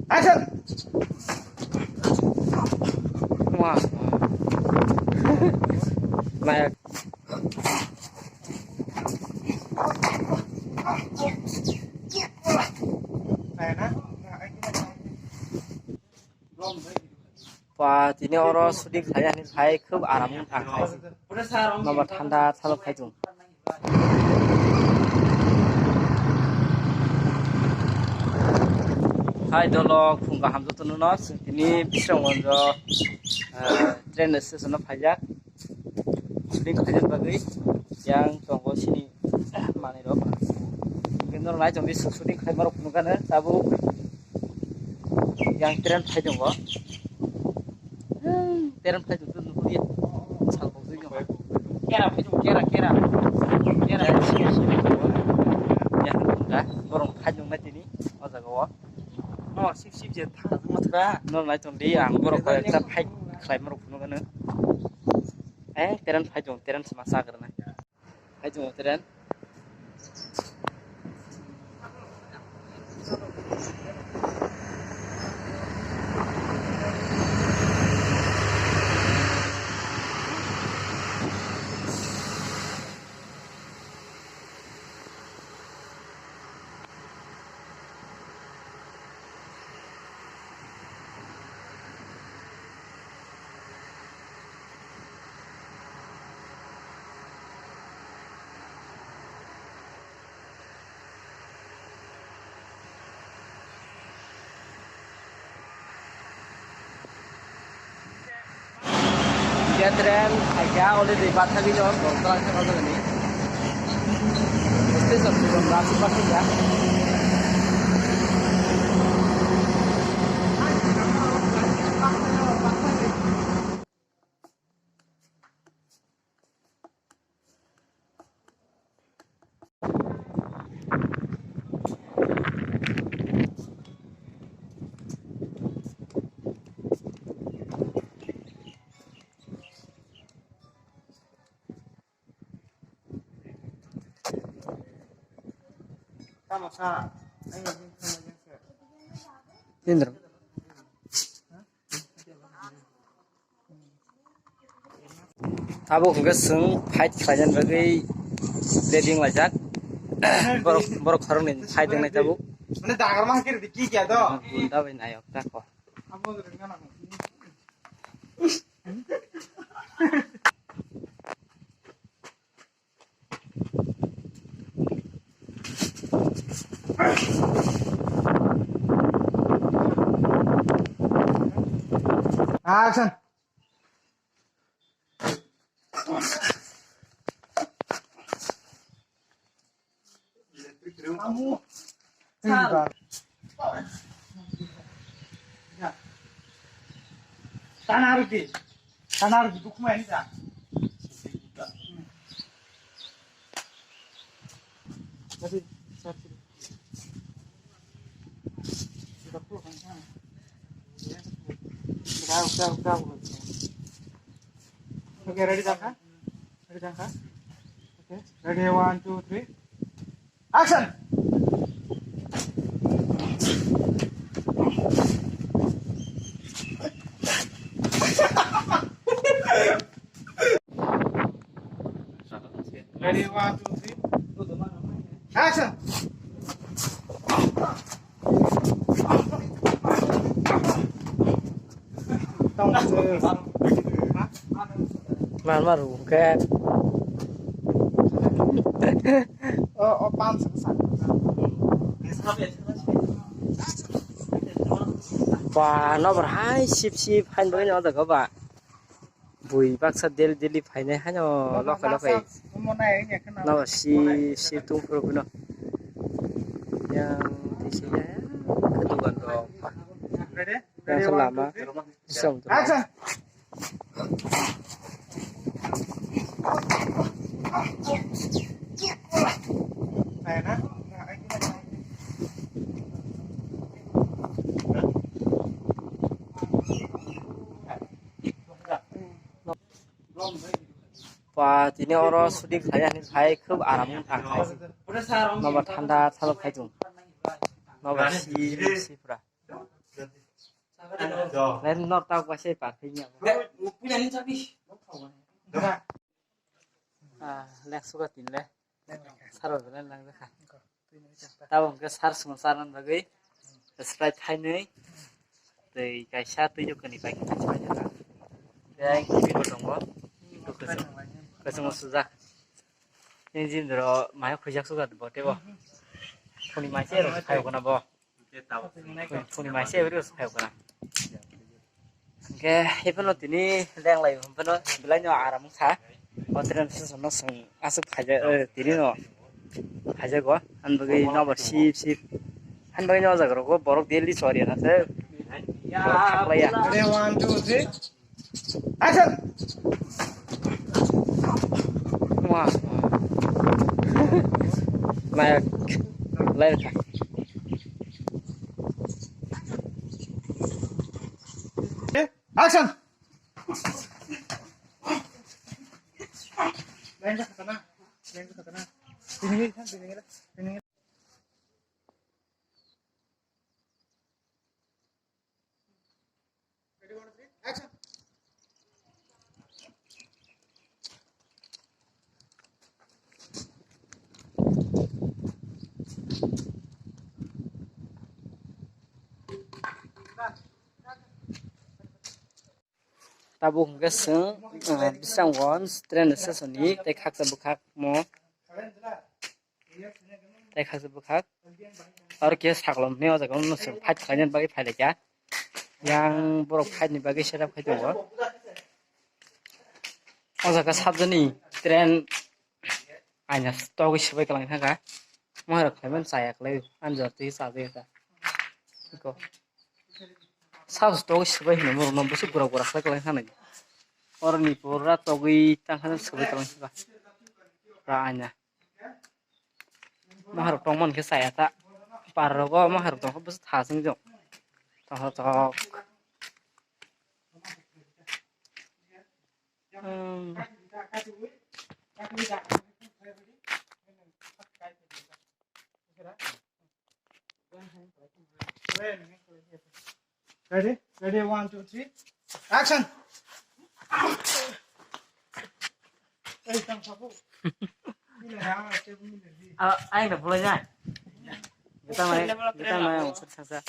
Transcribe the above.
Action! Wah. Này Này nè. và thì nếu nó suy đi khai anh khai khớp ảm thằng khai mà mà thanda thalo khai chung khai đó lo khung cả ham cho tụi nó thì ní biết rằng là train station nó phải giác đi khai chân bagi yang trong có sini mà này đó mà cái nó lại trong đi suy đi khai mà khung cả nữa tabu yang train khai chung có Teran play tu tu dia sal bau tu yang kera kera ya dah borong khajung mati ni oza go no sip je thang tu matra no lai chon di ang borong ko ta phai khlai maruk nu kan teran phajung teran samasa karna phajung teran dia tren agak oleh di batang ini orang bergerak ke mana ni? Mesti sebelum berasi pasti ya. Sama sa. Ayo Indra. Tabu juga seng fight kalian bagi leading lajak. Borok harung ni fight dengan tabu. Mana dagar mah kira diki kya do? Bunda bin ayok tak ko. Apa tu dengan aku? Action. Kamu. Tanah rugi buku main tak? Jadi satu. Sudah puluh kan? Udah. Okay, ready Jangka? Okay, ready 1, 2, 3. Action! Ready 1, 2, 3. Action! Maru kan. Oh, pan sesat. Và nó bảo hai ship hành với nhau được các bạn bùi bác sát daily phải này hay nó lo phải nó bảo ship tung pro nó yang di sini kedua dong yang selama xong Action! Này nè. và thì nếu nó suy đi khai anh khai khớp ảm thằng khai mà mà thanda thalo khai chung mà mà si pura lên nó tao qua xe bạc thì nhiều lek suka tin le saro lên lang ka tao bang cái sar semasa nan bagi sprite hai nei thì cái sa tu juga ni baik macam macam lah cái kopi botong bo cái semua sudah yang jim dero mai khujak suka bo te bo phuni mai se ro khai ko na bo phuni mai se ro khai ko na cái hepen tini leng lai hepen bilai no aram kha otren se sono sang asuk khaja tini no khaja go an bagi no bar sip an bagi no jagro go borok deli sorry na se thaklai ya ready 1 2 3 action wah mai lai ka action lain ke sana sini kan sini ready 1 2 3 action tabung geseng bisang won tren sesoni te khak sa bukhak mo te khak sa bukhak और के सागलम ने अजा gun नस fight खायन बागै फाइले क्या yang borok fight नि बागै सेटअप खाइ दङ अजा का साबजनी ट्रेन आइना स्टक सिबाय गलां थागा महर खायमन सायाखलै आनजर ति साबे का को साब स्टक सिबाय हिनो मर न बसु गुरा गुरा खाय गलां थानाय और नि पुरा तगै ताखान सिबाय गलां थागा ra आइना mahar tongmon ke saya tak parrogo mahar tong bus thasing jong tong tok ready 1 2 3 action eh tang sapu anh được vui nhá người ta mày ông xuất sắc